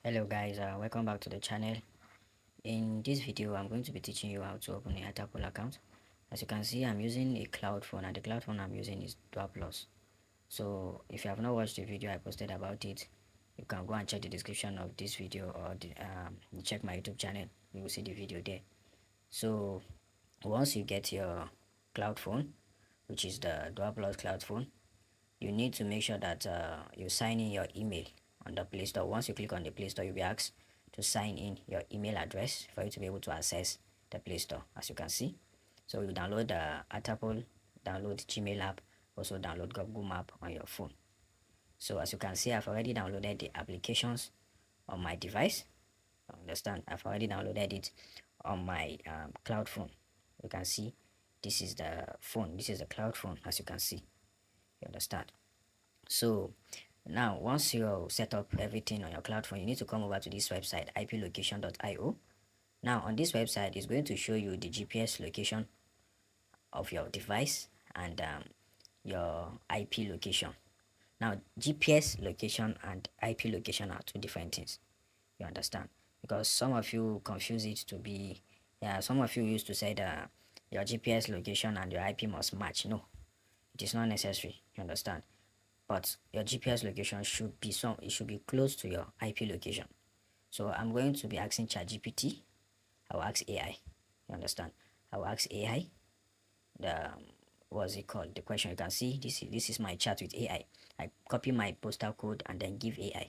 Hello guys, welcome back to the channel. In this video I'm going to be teaching you how to open a Attapoll account. As you can see, I'm using a cloud phone, and the cloud phone I'm using is Dual Plus. So if you have not watched the video I posted about it, you can go and check the description of this video, or check my YouTube channel. You will see the video there. So once you get your cloud phone, which is the Dual Plus cloud phone, you need to make sure that you sign in your email on the Play Store. Once you click on the Play Store, you'll be asked to sign in your email address for you to be able to access the Play Store, as you can see. So you download the Attapoll, download Gmail app, also download Google Map on your phone. So as you can see, I've already downloaded the applications on my device. Understand? I've already downloaded it on my cloud phone. You can see this is the phone. This is the cloud phone, as you can see. You understand? So now once you set up everything on your cloud phone, you need to come over to this website, iplocation.io. Now on this website, it's going to show you the GPS location of your device and your IP location. Now GPS location and IP location are two different things. You understand? Because some of you confuse it to be, yeah, some of you used to say that your GPS location and your IP must match. No, it is not necessary. You understand? But your GPS location should be it should be close to your IP location. So I'm going to be asking ChatGPT. I will ask AI. You understand? I will ask AI the what's it called? The question. You can see this is my chat with AI. I copy my postal code and then give AI,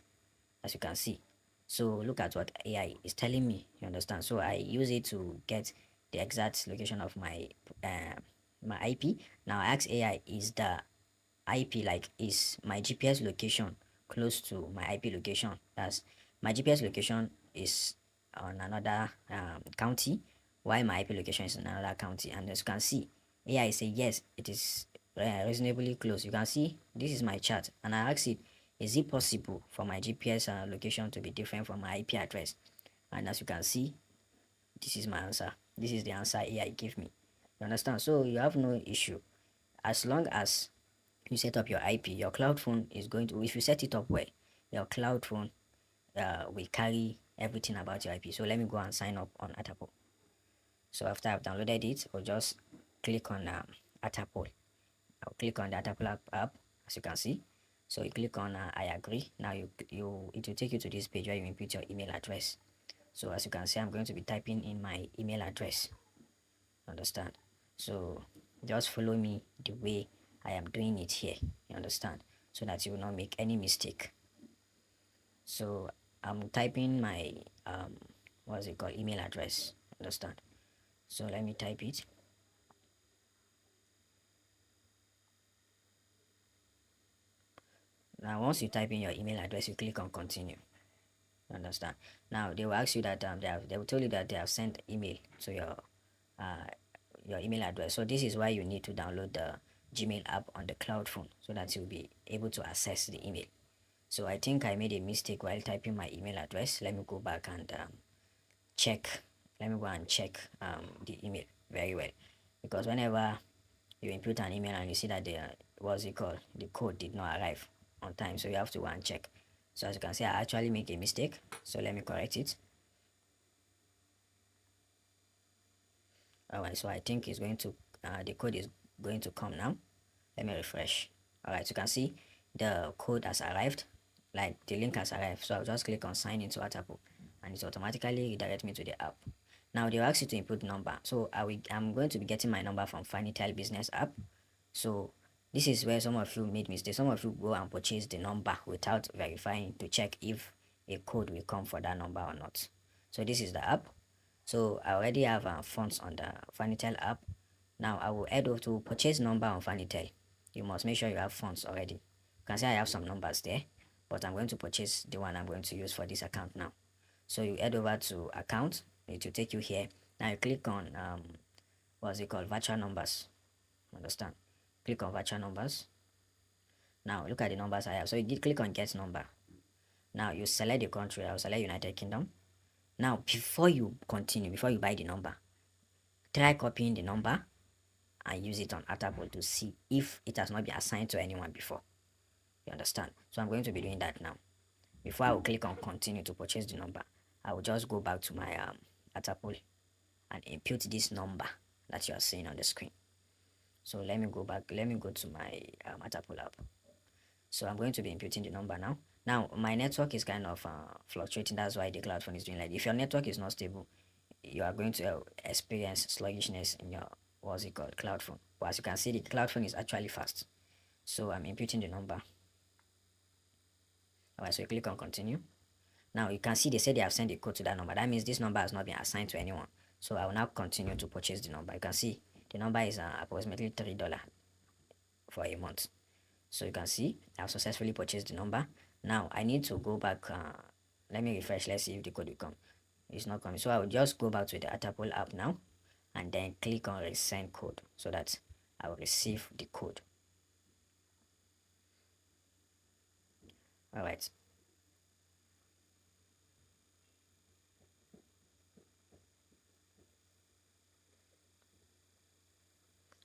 as you can see. So look at what AI is telling me. You understand? So I use it to get the exact location of my IP. Now I ask AI, is the IP, like, is my GPS location close to my IP location? That's my GPS location is on another county, while my IP location is in another county. And as you can see, AI say yes, it is reasonably close. You can see this is my chart, and I ask it, is it possible for my GPS location to be different from my IP address? And as you can see, this is my answer. This is the answer AI gave me. You understand? So you have no issue as long as you set up your IP. Your cloud phone is going to, if you set it up well, your cloud phone will carry everything about your IP. So let me go and sign up on Attapoll. So after I've downloaded it, I'll just click on Attapoll. I'll click on the Attapoll app, as you can see. So you click on I agree. Now it will take you to this page where you input your email address. So as you can see, I'm going to be typing in my email address. Understand? So just follow me the way I am doing it here. You understand? So that you will not make any mistake. So I'm typing my what's it called, email address. Understand? So let me type it. Now once you type in your email address, you click on continue. Understand? Now they will ask you that they will tell you that they have sent email to your email address. So this is why you need to download the Gmail app on the cloud phone, so that you'll be able to access the email. So I think I made a mistake while typing my email address. Let me go back and check. Let me go and check the email very well, because whenever you input an email and you see that the what's it called, the code did not arrive on time, so you have to go and check. So as you can see, I actually make a mistake, so let me correct it. Alright, so I think it's going to the code is going to come now. Let me refresh. Alright, so you can see the code has arrived, like the link has arrived. So I'll just click on sign into Attapoll, and it automatically redirect me to the app. Now they will ask you to input number. So I'm going to be getting my number from Finitel business app. So this is where some of you made mistakes. Some of you go and purchase the number without verifying to check if a code will come for that number or not. So this is the app. So I already have funds on the Finitel app. Now I will head over to purchase number on Finitel. You must make sure you have funds already. You can see I have some numbers there, but I'm going to purchase the one I'm going to use for this account now. So you head over to account. It will take you here. Now you click on what's it called, virtual numbers. Understand? Click on virtual numbers. Now look at the numbers I have. So you click on get number. Now you select the country. I'll select United Kingdom. Now before you continue, before you buy the number, try copying the number and use it on Attapoll to see if it has not been assigned to anyone before. You understand? So I'm going to be doing that now. before I will click on continue to purchase the number, I will just go back to my Attapoll and input this number that you are seeing on the screen. So let me go back, let me go to my Attapoll app. So I'm going to be inputting the number now. Now my network is kind of fluctuating, that's why the cloud phone is doing like, if your network is not stable, you are going to experience sluggishness in your, what's it called, cloud phone. But as you can see, the cloud phone is actually fast. So I'm inputting the number. Alright, so you click on continue. Now you can see they say they have sent a code to that number. That means this number has not been assigned to anyone. So I will now continue to purchase the number. You can see the number is approximately $3 for a month. So you can see I've successfully purchased the number. Now I need to go back. Let me refresh. Let's see if the code will come. It's not coming. So I will just go back to the Attapoll app now and then click on resend code so that I will receive the code. Alright.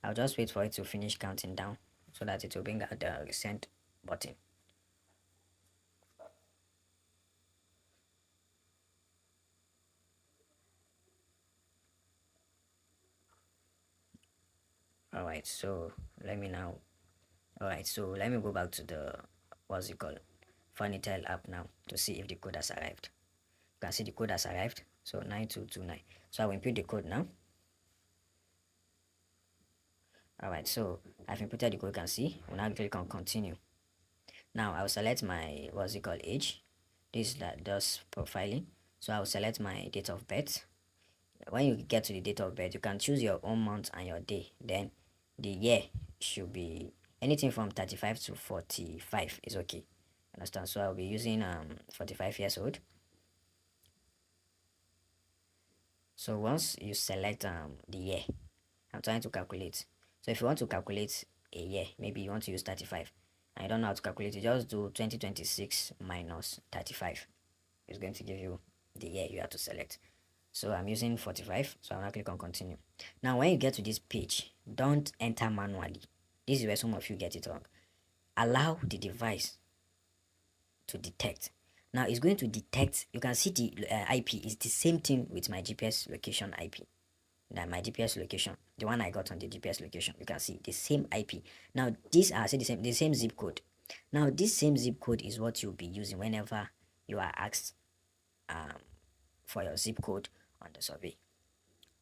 I'll just wait for it to finish counting down so that it will bring out the resend button. Alright, so let me now. Alright, so let me go back to the, what's it called, Funnytail app now to see if the code has arrived. You can see the code has arrived. So 9229. So I will input the code now. Alright, so I've inputted the code. You can see. We'll now click on continue. Now I'll select my, what's it called, age. This that does profiling. So I'll select my date of birth. When you get to the date of birth, you can choose your own month and your day. Then the year should be anything from 35 to 45 is okay. Understand? So I'll be using 45 years old. So once you select the year, I'm trying to calculate. So if you want to calculate a year, maybe you want to use 35 and you don't know how to calculate it, just do 2026 minus 35. It's going to give you the year you have to select. So I'm using 45, so I'm going to click on continue. Now when you get to this page, don't enter manually. This is where some of you get it wrong. Allow the device to detect. Now it's going to detect. You can see the IP is the same thing with my GPS location IP. That my GPS location, the one I got on the GPS location, you can see the same IP. Now these are say the same zip code. Now this same zip code is what you'll be using whenever you are asked for your zip code on the survey.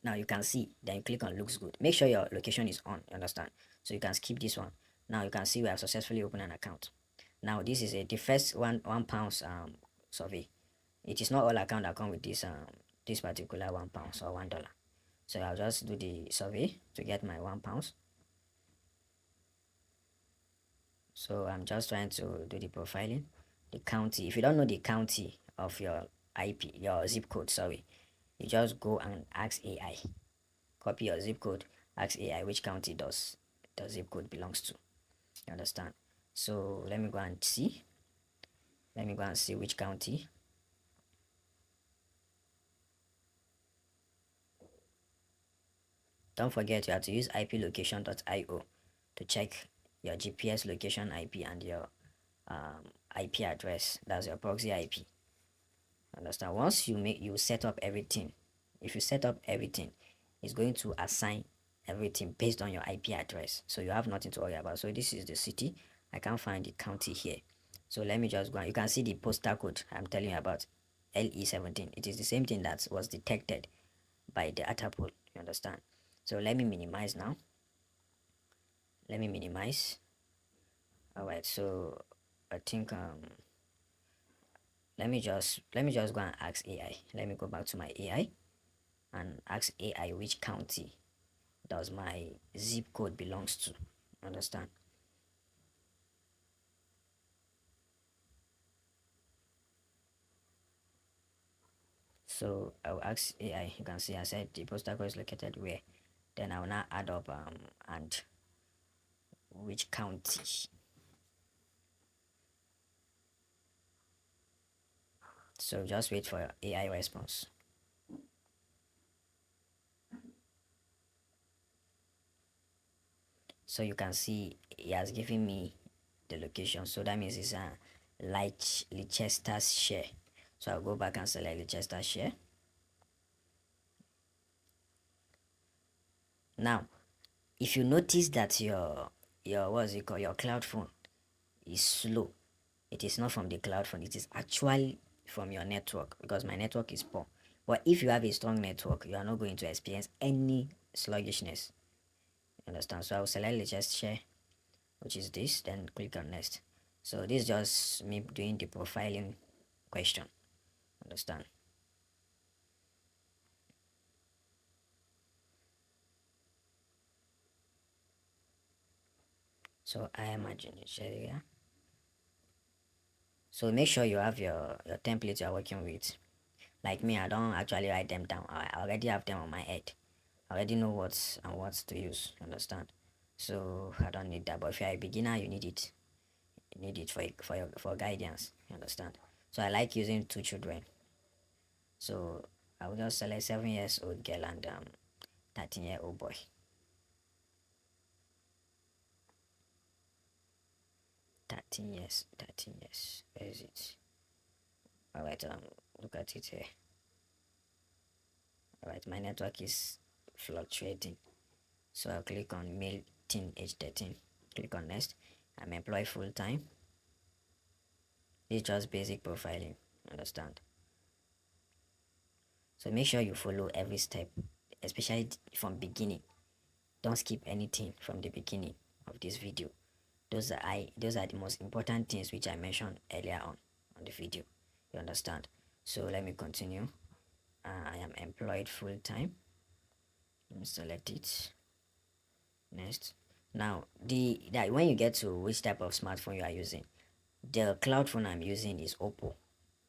Now you can see, then you click on looks good. Make sure your location is on, you understand? So you can skip this one. Now you can see we have successfully opened an account. Now this is the first £1 survey. It is not all account that come with this particular £1 or $1. So I'll just do the survey to get my £1. So I'm just trying to do the profiling. The county, if you don't know the county of your IP, your zip code, sorry, you just go and ask AI. Copy your zip code, ask AI which county does the zip code belongs to. You understand? So let me go and see. Let me go and see which county. Don't forget you have to use iplocation.io to check your GPS location IP and your IP address. That's your proxy IP. Understand? Once you set up everything, if you set up everything, it's going to assign everything based on your IP address. So you have nothing to worry about. So this is the city. I can't find the county here. So let me just go. You can see the postal code I'm telling you about, LE17. It is the same thing that was detected by the Attapoll. You understand? So let me minimize now. Let me minimize. Alright, so I think let me just go and ask AI. Let me go back to my AI and ask AI which county does my zip code belongs to. Understand? So I'll ask AI. You can see I said the postal code is located where. Then I will now add up and which county. So just wait for AI response. So you can see he has given me the location. So that means it's Leicester's share. So I'll go back and select Leicester's share. Now, if you notice that your what's it called, your cloud phone is slow, it is not from the cloud phone, it is actually from your network, because my network is poor. But if you have a strong network, you are not going to experience any sluggishness. Understand? So I'll select Latest Share, which is this, then click on next. So this is just me doing the profiling question. Understand? So I am a share here. So make sure you have your templates you're working with. Like me, I don't actually write them down. I already have them on my head. I already know what to use. Understand? So I don't need that. But if you're a beginner, you need it. You need it for guidance. You understand? So I like using two children. So I will just select 7 years old girl and 13-year-old boy. 13 years. Where is it? Alright, look at it here. Alright, my network is fluctuating. So I'll click on male teen age 13. Click on next. I'm employed full time. It's just basic profiling. Understand? So make sure you follow every step, especially from beginning. Don't skip anything from the beginning of this video. Those are the most important things which I mentioned earlier on the video. You understand? So let me continue. I am employed full time. Let me select it. Next. Now that when you get to which type of smartphone you are using, the cloud phone I'm using is Oppo.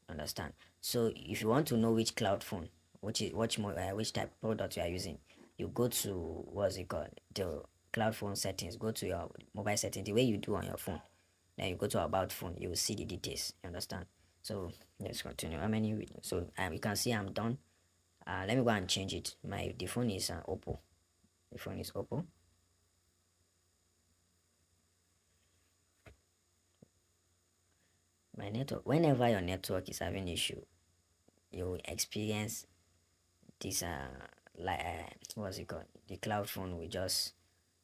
Understand? So if you want to know which cloud phone, which type of product you are using, you go to what's it called, the cloud phone settings. Go to your mobile settings the way you do on your phone. Then you go to about phone. You will see the details. You understand? So let's continue. How many? So you can see I'm done. Let me go and change it. The phone is Oppo. The phone is Oppo. My network. Whenever your network is having issue, you will experience this like what's it called, the cloud phone will just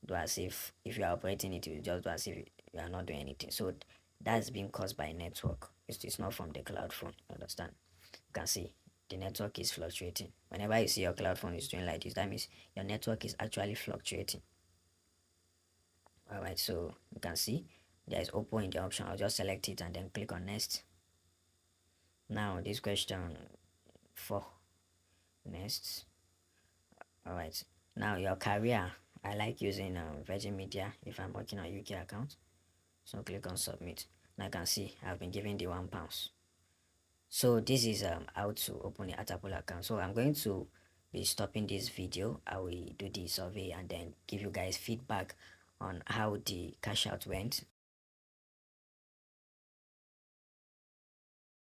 do as if you are operating it, will just do as if you are not doing anything. So that's being caused by network. It's not from the cloud phone. Understand? You can see the network is fluctuating. Whenever you see your cloud phone is doing like this, that means your network is actually fluctuating. Alright, so you can see there is Oppo in the option. I'll just select it and then click on next. Now this question 4. Next. Alright, now your career. I like using Virgin Media if I'm working on UK account. So click on submit. Now you can see I've been given the £1. So this is how to open the Attapoll account. So I'm going to be stopping this video. I will do the survey and then give you guys feedback on how the cash out went.